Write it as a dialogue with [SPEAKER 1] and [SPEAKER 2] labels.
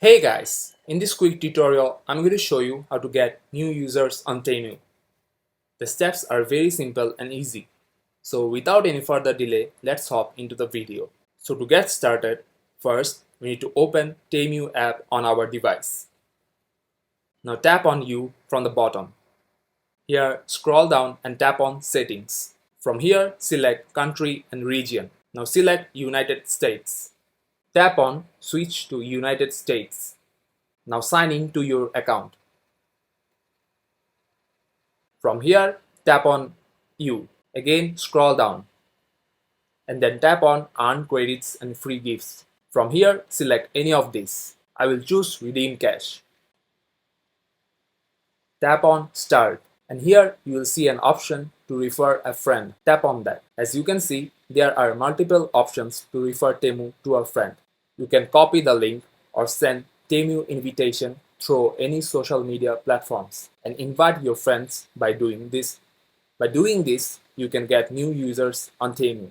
[SPEAKER 1] Hey guys, in this quick tutorial, I'm going to show you how to get new users on Temu. The steps are very simple and easy. So without any further delay, let's hop into the video. So to get started, first we need to open Temu app on our device. Now tap on U from the bottom. Here scroll down and tap on Settings. From here select Country and Region. Now select United States. Tap on Switch to United States. Now sign in to your account. From here, tap on U. Again, scroll down. And then tap on Earn Credits and Free Gifts. From here, select any of these. I will choose Redeem Cash. Tap on Start. And here you will see an option to refer a friend. Tap on that. As you can see, there are multiple options to refer Temu to a friend. You can copy the link or send Temu invitation through any social media platforms and invite your friends by doing this. By doing this, you can get new users on Temu.